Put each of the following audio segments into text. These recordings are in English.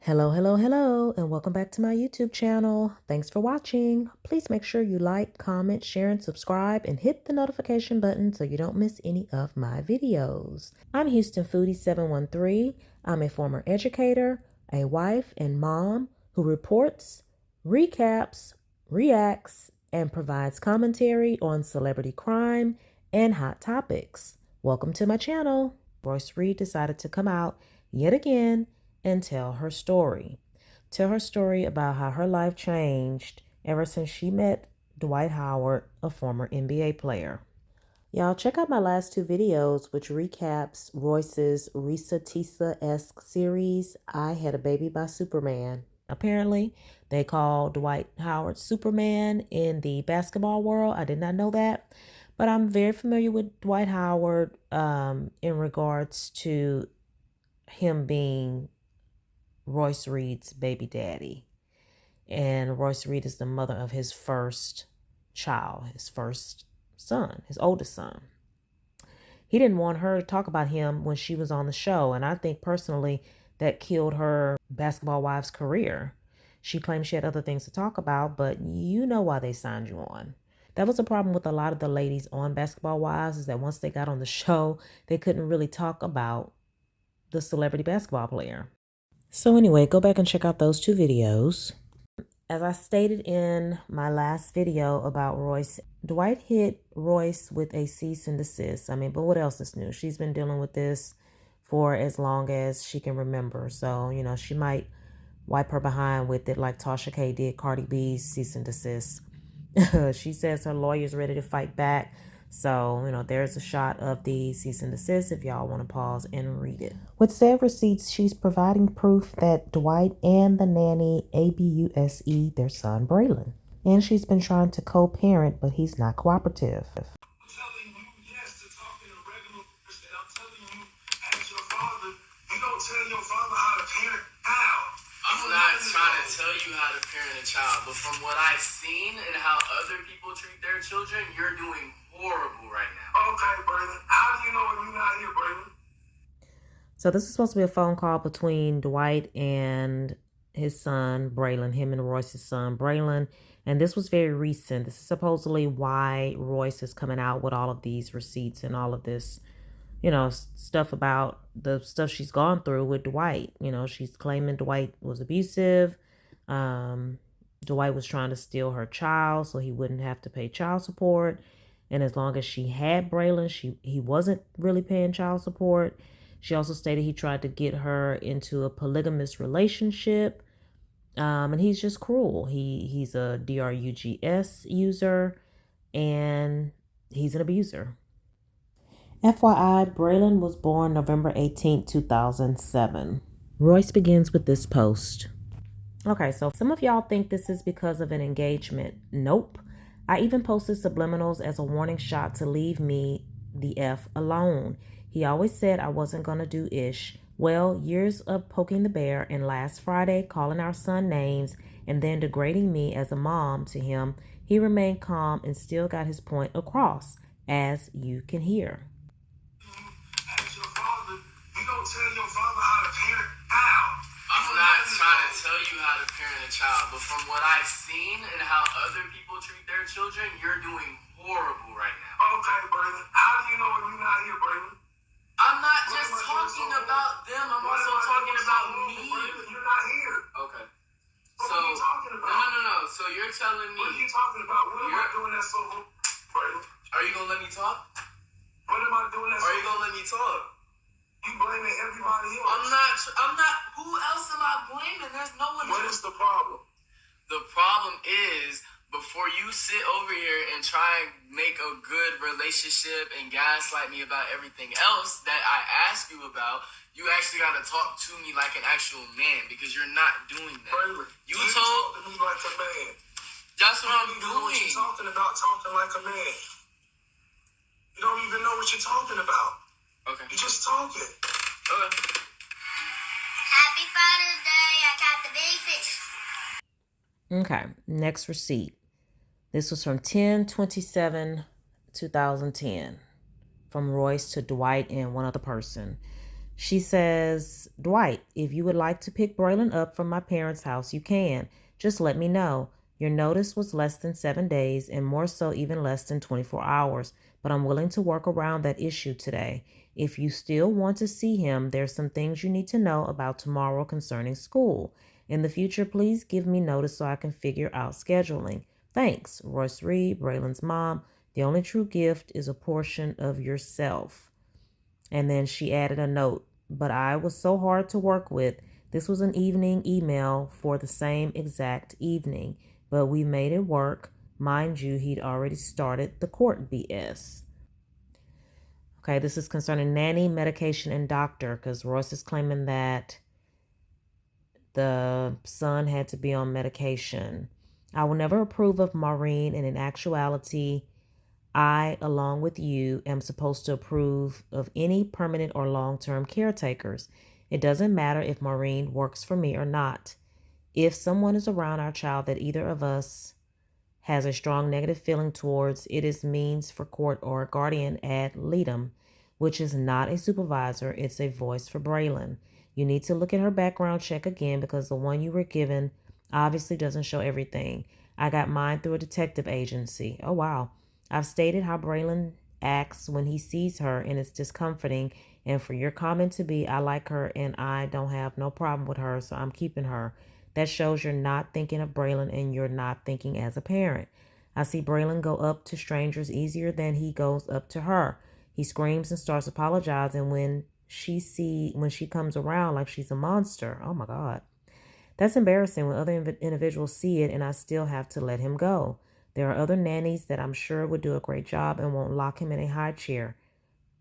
Hello, hello, hello, and welcome back to my YouTube channel. Thanks for watching. Please make sure you like, comment, share, and subscribe, and hit the notification button so you don't miss any of my videos. I'm Houston Foodie 713. I'm a former educator, a wife and mom who reports, recaps, reacts, and provides commentary on celebrity crime and hot topics. Welcome to my channel. Royce Reed decided to come out yet again and tell her story. Tell her story about how her life changed ever since she met Dwight Howard, a former NBA player. Y'all check out my last two videos, which recaps Royce's Risa Tisa-esque series, I Had a Baby by Superman. Apparently, they call Dwight Howard Superman in the basketball world. I did not know that, but I'm very familiar with Dwight Howard in regards to him being Royce Reed's baby daddy. And Royce Reed is the mother of his first child, his first son, his oldest son. He didn't want her to talk about him when she was on the show. And I think personally that killed her basketball wife's career. She claimed she had other things to talk about, but you know why they signed you on. That was a problem with a lot of the ladies on Basketball Wives, is that once they got on the show, they couldn't really talk about the celebrity basketball player. So anyway, go back and check out those two videos. As I stated in my last video about Royce, Dwight hit Royce with a cease and desist. But what else is new? She's been dealing with this for as long as she can remember. So, she might wipe her behind with it like Tasha K did Cardi B's cease and desist. She says her lawyer's ready to fight back. So, there's a shot of the cease and desist if y'all want to pause and read it. With said receipts, she's providing proof that Dwight and the nanny abuse their son Braylon. And she's been trying to co-parent, but he's not cooperative. I'm telling you yes to talking to regular person. I'm telling you, as your father, you don't tell your father how to parent. How? I'm not trying to tell you how to parent a child, but from what I've seen and how other people treat their children, you're doing horrible right now. Okay, Braylon. How do you know if you're not here, Braylon? So this is supposed to be a phone call between Dwight and his son, Braylon, him and Royce's son, Braylon. And this was very recent. This is supposedly why Royce is coming out with all of these receipts and all of this, stuff about the stuff she's gone through with Dwight. She's claiming Dwight was abusive. Dwight was trying to steal her child so he wouldn't have to pay child support. And as long as she had Braylon, he wasn't really paying child support. She also stated he tried to get her into a polygamous relationship. And he's just cruel. He's a drugs user, and he's an abuser. FYI, Braylon was born November 18, 2007. Royce begins with this post. Okay, so some of y'all think this is because of an engagement. Nope. I even posted subliminals as a warning shot to leave me the F alone. He always said I wasn't going to do ish. Well, years of poking the bear, and last Friday calling our son names and then degrading me as a mom to him, he remained calm and still got his point across, as you can hear. As your father, you don't tell your father how to parent. How? I'm not trying to tell you how to parent a child, but from what I've seen and how other people treat their children, you're doing horrible right now. Okay, Braylon. How do you know if you're not here, Braylon? I'm not just talking about them. I'm also talking about me. You're not here. Okay. What are you talking about? No. So you're telling me. What are you talking about? What am I doing that's so wrong, Braylon? Are you gonna let me talk? What am I doing that's Are you gonna let me talk? You blaming everybody else. I'm not. Who else am I blaming? There's no one. What is the problem? The problem is, before you sit over here and try and make a good relationship and gaslight me about everything else that I ask you about, you actually got to talk to me like an actual man, because you're not doing that. Braylon, You talk told. to me like a man. That's what I'm You don't know what doing. you're talking about, talking like a man. You don't even know what you're talking about. Okay. You're just talking. Okay. Happy Father's Day. I got the big fish. Okay, next receipt. This was from 10/27/2010 from Royce to Dwight and one other person. She says, Dwight, if you would like to pick Braylon up from my parents' house, you can. Just let me know. Your notice was less than 7 days and more so even less than 24 hours, but I'm willing to work around that issue today. If you still want to see him, there's some things you need to know about tomorrow concerning school. In the future, please give me notice so I can figure out scheduling. Thanks, Royce Reed, Braylon's mom. The only true gift is a portion of yourself. And then she added a note, but I was so hard to work with. This was an evening email for the same exact evening, but we made it work. Mind you, he'd already started the court BS. Okay, this is concerning nanny, medication, and doctor, because Royce is claiming that the son had to be on medication. I will never approve of Maureen, and in actuality, I, along with you, am supposed to approve of any permanent or long-term caretakers. It doesn't matter if Maureen works for me or not. If someone is around our child that either of us has a strong negative feeling towards, it is means for court or a guardian ad litem, which is not a supervisor, it's a voice for Braylon. You need to look at her background check again because the one you were given obviously doesn't show everything. I got mine through a detective agency. Oh, wow. I've stated how Braylon acts when he sees her, and it's discomforting. And for your comment to be, I like her and I don't have no problem with her, so I'm keeping her. That shows you're not thinking of Braylon and you're not thinking as a parent. I see Braylon go up to strangers easier than he goes up to her. He screams and starts apologizing when she comes around like she's a monster. Oh my God. That's embarrassing when other individuals see it and I still have to let him go. There are other nannies that I'm sure would do a great job and won't lock him in a high chair.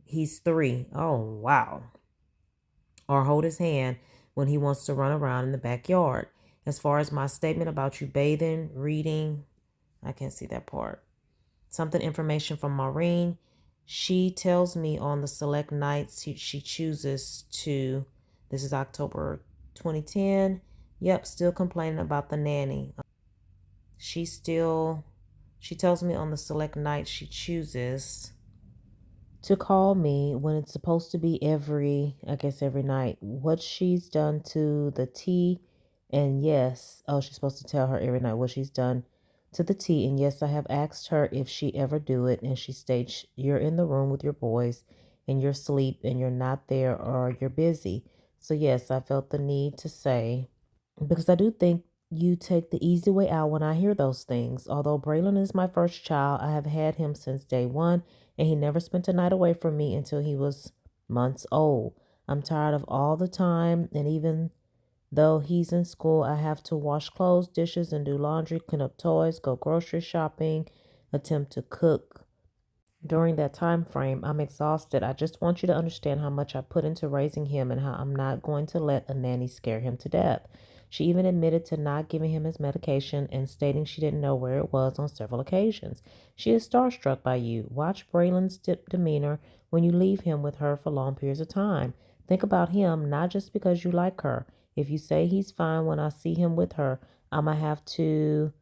He's 3. Oh, wow. Or hold his hand when he wants to run around in the backyard. As far as my statement about you bathing, reading, I can't see that part. Something information from Maureen. She tells me on the select nights she chooses to, this is October 2010. Yep, still complaining about the nanny. She tells me on the select night she chooses to call me when it's supposed to be every night. What she's done to the T, and yes, she's supposed to tell her every night what she's done to the T. And yes, I have asked her if she ever do it, and she states you're in the room with your boys and you're asleep and you're not there or you're busy. So yes, I felt the need to say, because I do think you take the easy way out when I hear those things. Although Braylon is my first child, I have had him since day one, and he never spent a night away from me until he was months old. I'm tired of all the time, and even though he's in school, I have to wash clothes, dishes, and do laundry, clean up toys, go grocery shopping, attempt to cook. During that time frame, I'm exhausted. I just want you to understand how much I put into raising him and how I'm not going to let a nanny scare him to death. She even admitted to not giving him his medication and stating she didn't know where it was on several occasions. She is starstruck by you. Watch Braylon's demeanor when you leave him with her for long periods of time. Think about him, not just because you like her. If you say he's fine when I see him with her, I'm going to have to,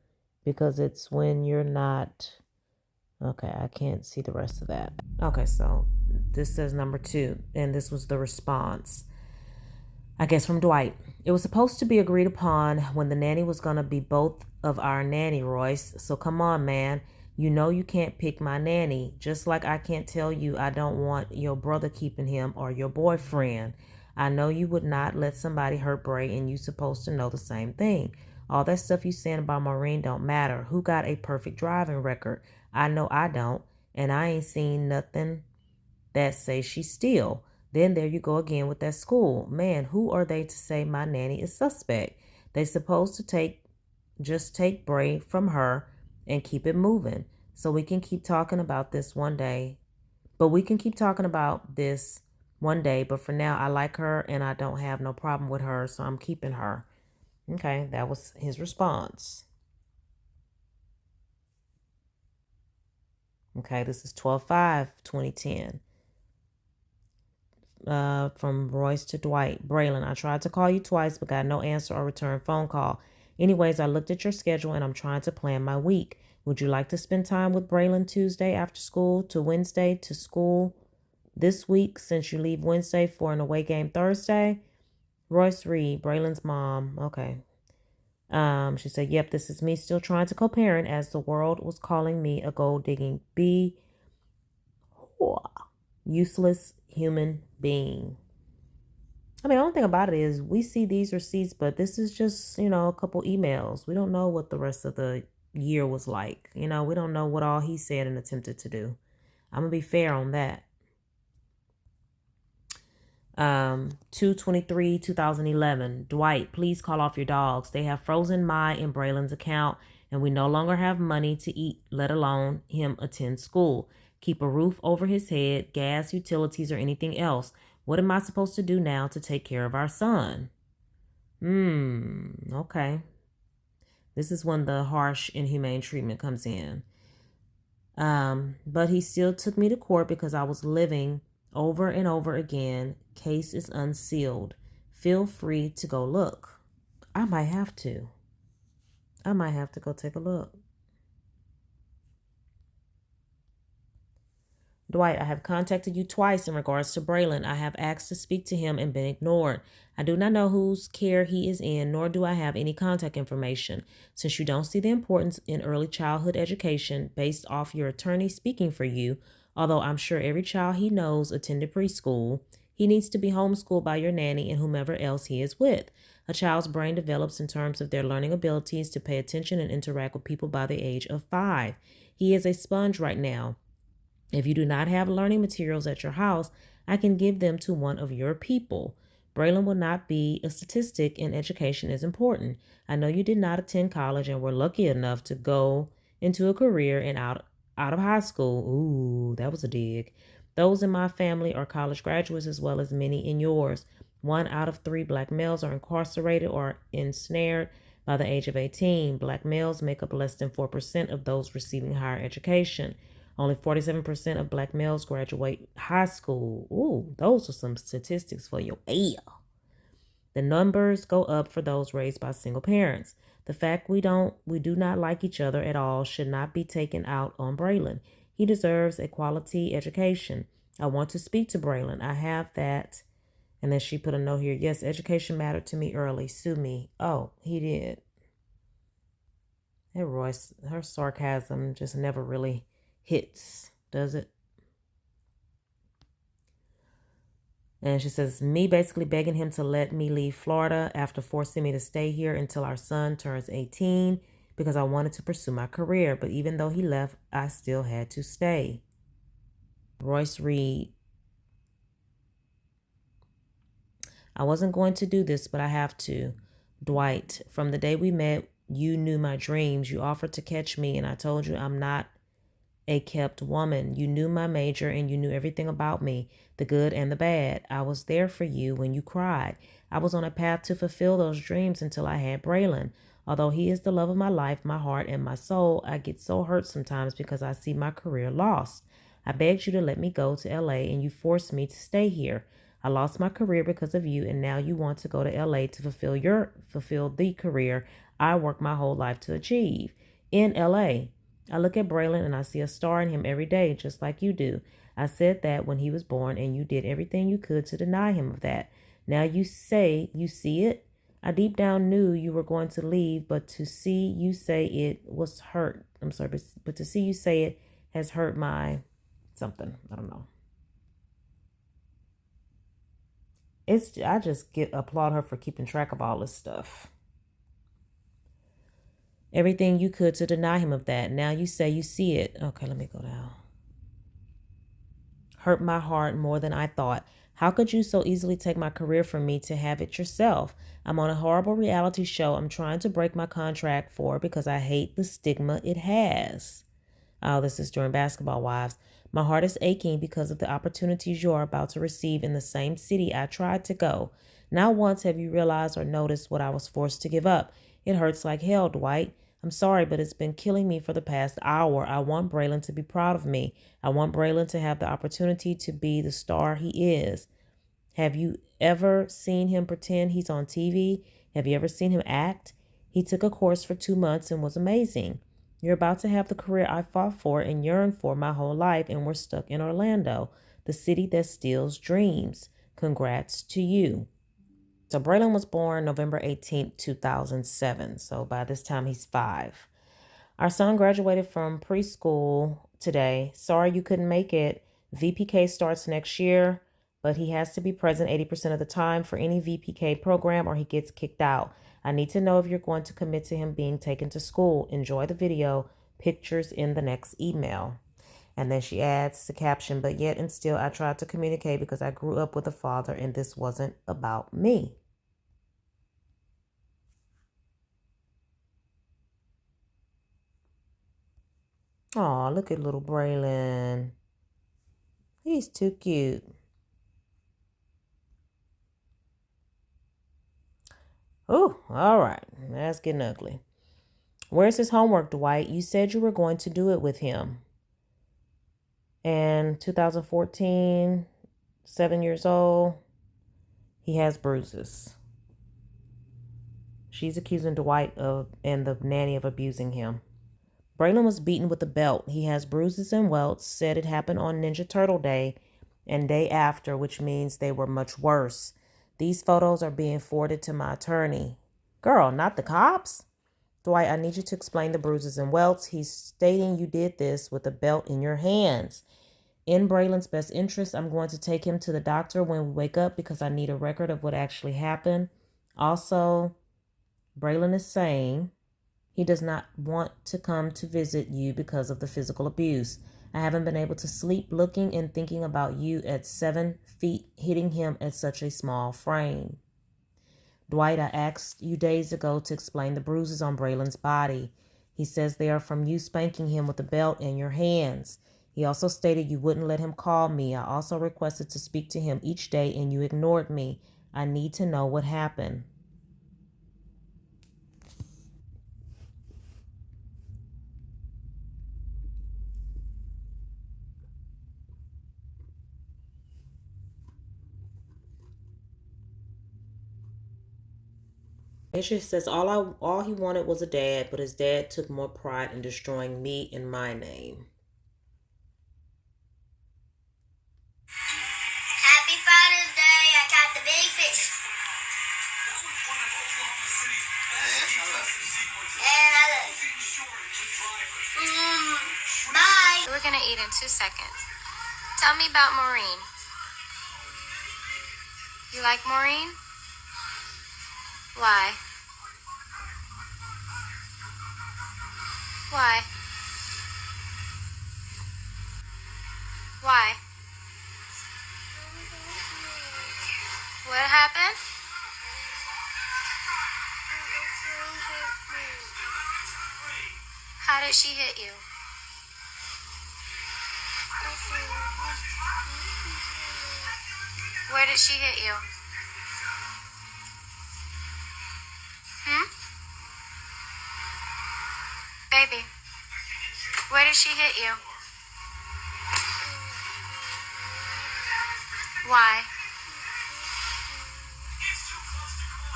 because it's when you're not. Okay, I can't see the rest of that. Okay, so this says number 2, and this was the response, I guess, from Dwight. It was supposed to be agreed upon when the nanny was going to be both of our nanny, Royce. So come on, man. You know you can't pick my nanny, just like I can't tell you I don't want your brother keeping him or your boyfriend. I know you would not let somebody hurt Bray, and you supposed to know the same thing. All that stuff you saying about Maureen don't matter. Who got a perfect driving record? I know I don't, and I ain't seen nothing that say she steal. Then there you go again with that school. Man, who are they to say my nanny is suspect? They supposed to just take Bray from her and keep it moving. So we can keep talking about this one day. But for now, I like her and I don't have no problem with her, so I'm keeping her. Okay, that was his response. Okay, this is 12/5/2010. From Royce to Dwight. Braylon, I tried to call you twice, but got no answer or return phone call. Anyways, I looked at your schedule and I'm trying to plan my week. Would you like to spend time with Braylon Tuesday after school to Wednesday to school This week, since you leave Wednesday for an away game Thursday. Royce Reed, Braylon's mom. Okay. She said, yep, this is me still trying to co-parent as the world was calling me a gold-digging useless human being. I mean, the only thing about it is we see these receipts, but this is just, a couple emails. We don't know what the rest of the year was like. We don't know what all he said and attempted to do. I'm going to be fair on that. 2/23/2011. Dwight, please call off your dogs. They have frozen my and Braylon's account, and we no longer have money to eat, let alone him attend school. Keep a roof over his head, gas, utilities, or anything else. What am I supposed to do now to take care of our son? Okay. This is when the harsh, inhumane treatment comes in. But he still took me to court because I was living over and over again. Case is unsealed. Feel free to go look. I might have to go take a look. Dwight, I have contacted you twice in regards to Braylon. I have asked to speak to him and been ignored. I do not know whose care he is in, nor do I have any contact information. Since you don't see the importance in early childhood education based off your attorney speaking for you, although I'm sure every child he knows attended preschool, he needs to be homeschooled by your nanny and whomever else he is with. A child's brain develops in terms of their learning abilities to pay attention and interact with people by the age of 5. He is a sponge right now. If you do not have learning materials at your house, I can give them to one of your people. Braylon will not be a statistic, and education is important. I know you did not attend college and were lucky enough to go into a career and out of high school. Ooh, that was a dig. Those in my family are college graduates as well as many in yours. 1 out of 3 Black males are incarcerated or ensnared by the age of 18. Black males make up less than 4% of those receiving higher education. Only 47% of Black males graduate high school. Ooh, those are some statistics for your ear. The numbers go up for those raised by single parents. The fact we do not like each other at all should not be taken out on Braylon. He deserves a quality education. I want to speak to Braylon. I have that. And then she put a note here. Yes, education mattered to me early. Sue me. Oh, he did. Hey, Royce, her sarcasm just never really hits, does it? And she says, me basically begging him to let me leave Florida after forcing me to stay here until our son turns 18 because I wanted to pursue my career. But even though he left, I still had to stay. Royce Reed. I wasn't going to do this, but I have to. Dwight, from the day we met, you knew my dreams. You offered to catch me, and I told you I'm not a kept woman. You knew my major and you knew everything about me, the good and the bad. I was there for you when you cried. I was on a path to fulfill those dreams until I had Braylon. Although he is the love of my life, my heart, and my soul, I get so hurt sometimes because I see my career lost. I begged you to let me go to LA and you forced me to stay here. I lost my career because of you, and now you want to go to LA to fulfill the career I worked my whole life to achieve. In LA, I look at Braylon and I see a star in him every day, just like you do. I said that when he was born, and you did everything you could to deny him of that. Now you say you see it. I deep down knew you were going to leave, but to see you say it was hurt. I'm sorry, but to see you say it has hurt my something. I don't know. I just applaud her for keeping track of all this stuff. Everything you could to deny him of that. Now you say you see it. Okay, let me go down. Hurt my heart more than I thought. How could you so easily take my career from me to have it yourself? I'm on a horrible reality show I'm trying to break my contract for because I hate the stigma it has. Oh, this is during Basketball Wives. My heart is aching because of the opportunities you are about to receive in the same city I tried to go. Not once have you realized or noticed what I was forced to give up. It hurts like hell, Dwight. I'm sorry, but it's been killing me for the past hour. I want Braylon to be proud of me. I want Braylon to have the opportunity to be the star he is. Have you ever seen him pretend he's on TV? Have you ever seen him act? He took a course for 2 months and was amazing. You're about to have the career I fought for and yearned for my whole life, and we're stuck in Orlando. the city that steals dreams. Congrats to you. So Braylon was born November 18th, 2007. So by this time, he's 5. Our son graduated from preschool today. Sorry you couldn't make it. VPK starts next year, but he has to be present 80% of the time for any VPK program or he gets kicked out. I need to know if you're going to commit to him being taken to school. Enjoy the video. Pictures in the next email. And then she adds the caption, but yet and still I tried to communicate because I grew up with a father and this wasn't about me. Aw, look at little Braylon. He's too cute. Oh, all right. That's getting ugly. Where's his homework, Dwight? You said you were going to do it with him. And 2014, 7 years old, he has bruises. She's accusing Dwight and the nanny of abusing him. Braylon was beaten with a belt. He has bruises and welts. Said it happened on Ninja Turtle Day and day after, which means they were much worse. These photos are being forwarded to my attorney. Girl, not the cops? Dwight, I need you to explain the bruises and welts. He's stating you did this with a belt in your hands. In Braylon's best interest, I'm going to take him to the doctor when we wake up because I need a record of what actually happened. Also, Braylon is saying he does not want to come to visit you because of the physical abuse. I haven't been able to sleep looking and thinking about you at 7 feet hitting him at such a small frame. Dwight, I asked you days ago to explain the bruises on Braylon's body. He says they are from you spanking him with a belt in your hands. He also stated you wouldn't let him call me. I also requested to speak to him each day and you ignored me. I need to know what happened. Asia says all he wanted was a dad, but his dad took more pride in destroying me and my name. Happy Father's Day. I caught the big fish. And I look. Bye. We're gonna eat in 2 seconds. Tell me about Maureen. You like Maureen? Why? Why? Why? What happened? How did she hit you? Where did she hit you? Baby, where did she hit you? Why?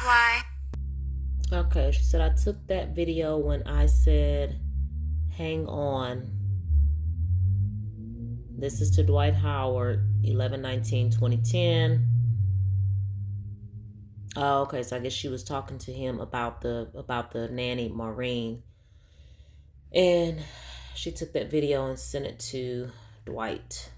Why? Okay, she said I took that video when I said, hang on. This is to Dwight Howard, 11/19/2010. Oh, okay, so I guess she was talking to him about the nanny Maureen. And she took that video and sent it to Dwight.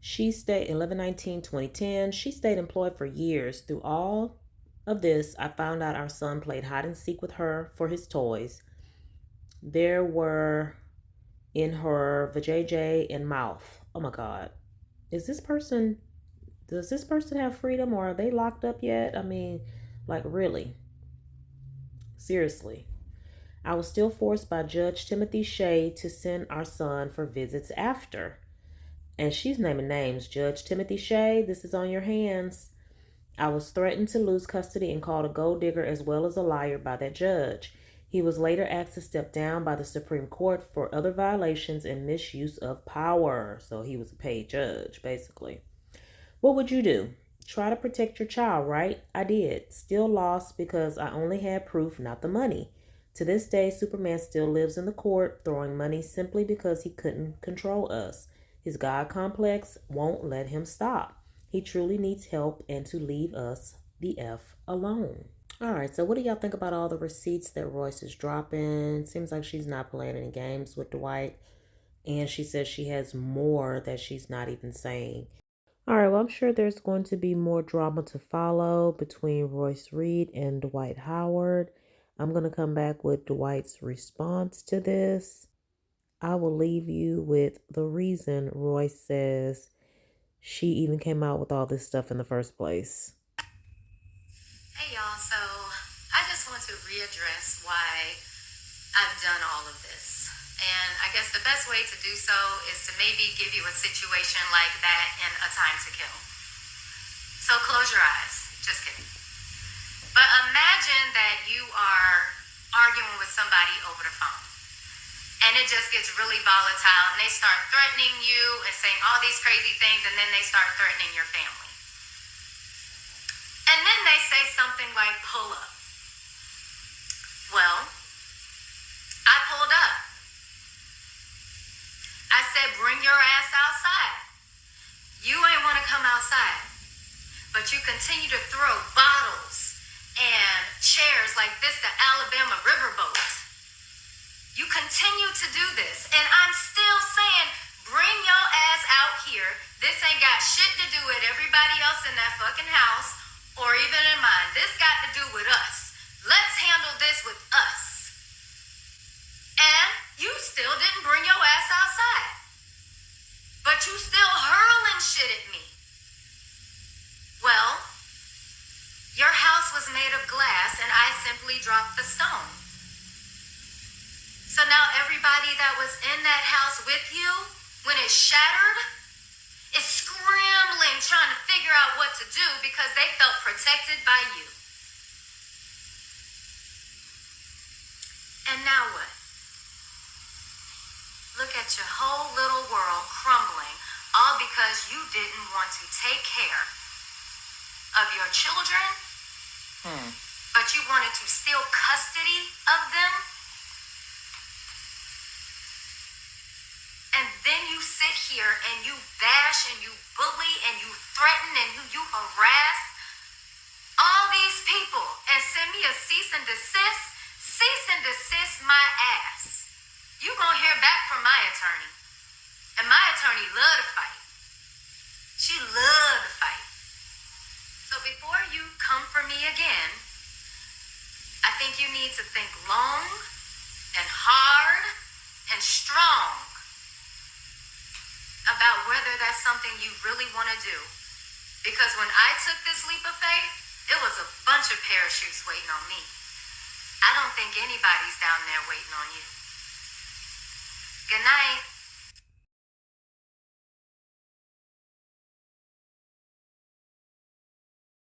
She stayed 11/19/2010. She stayed employed for years. Through all of this, I found out our son played hide and seek with her for his toys. There were in her vajayjay and mouth. Oh my God. Does this person have freedom or are they locked up yet? I mean, like really? Seriously. I was still forced by Judge Timothy Shea to send our son for visits after. And she's naming names. Judge Timothy Shea, this is on your hands. I was threatened to lose custody and called a gold digger as well as a liar by that judge. He was later asked to step down by the Supreme Court for other violations and misuse of power. So he was a paid judge, basically. What would you do? Try to protect your child, right? I did. Still lost because I only had proof, not the money. To this day, Superman still lives in the court, throwing money simply because he couldn't control us. His God complex won't let him stop. He truly needs help and to leave us the F alone. All right, so what do y'all think about all the receipts that Royce is dropping? Seems like she's not playing any games with Dwight. And she says she has more that she's not even saying. All right, well, I'm sure there's going to be more drama to follow between Royce Reed and Dwight Howard. I'm going to come back with Dwight's response to this. I will leave you with the reason Royce says she even came out with all this stuff in the first place. Hey y'all, so I just want to readdress why I've done all of this. And I guess the best way to do so is to maybe give you a situation like that in A Time to Kill. So close your eyes. Just kidding. But imagine that you are arguing with somebody over the phone. And it just gets really volatile and they start threatening you and saying all these crazy things, and then they start threatening your family. And then they say something like, pull up. Well, I pulled up. I said, bring your ass outside. You ain't want to come outside, but you continue to throw bottles and chairs like this, the Alabama riverboat. You continue to do this, and I'm still saying, bring your ass out here. This ain't got shit to do with everybody else in that fucking house, or even in mine. This got to do with us. Let's handle this with us. And you still didn't bring your ass outside. But you still hurling shit at me. Well, your house was made of glass and I simply dropped the stone. So now everybody that was in that house with you, when it shattered, is scrambling trying to figure out what to do because they felt protected by you. And now what? Look at your whole little world crumbling, all because you didn't want to take care of your children, but you wanted to steal custody of them. And then you sit here and you bash and you bully and you threaten and you harass all these people and send me a cease and desist. Cease and desist my ass. You gonna hear back from my attorney. And my attorney love to fight. She love to fight. So before you come for me again, I think you need to think long and hard and strong about whether that's something you really want to do. Because when I took this leap of faith, it was a bunch of parachutes waiting on me. I don't think anybody's down there waiting on you. Good night.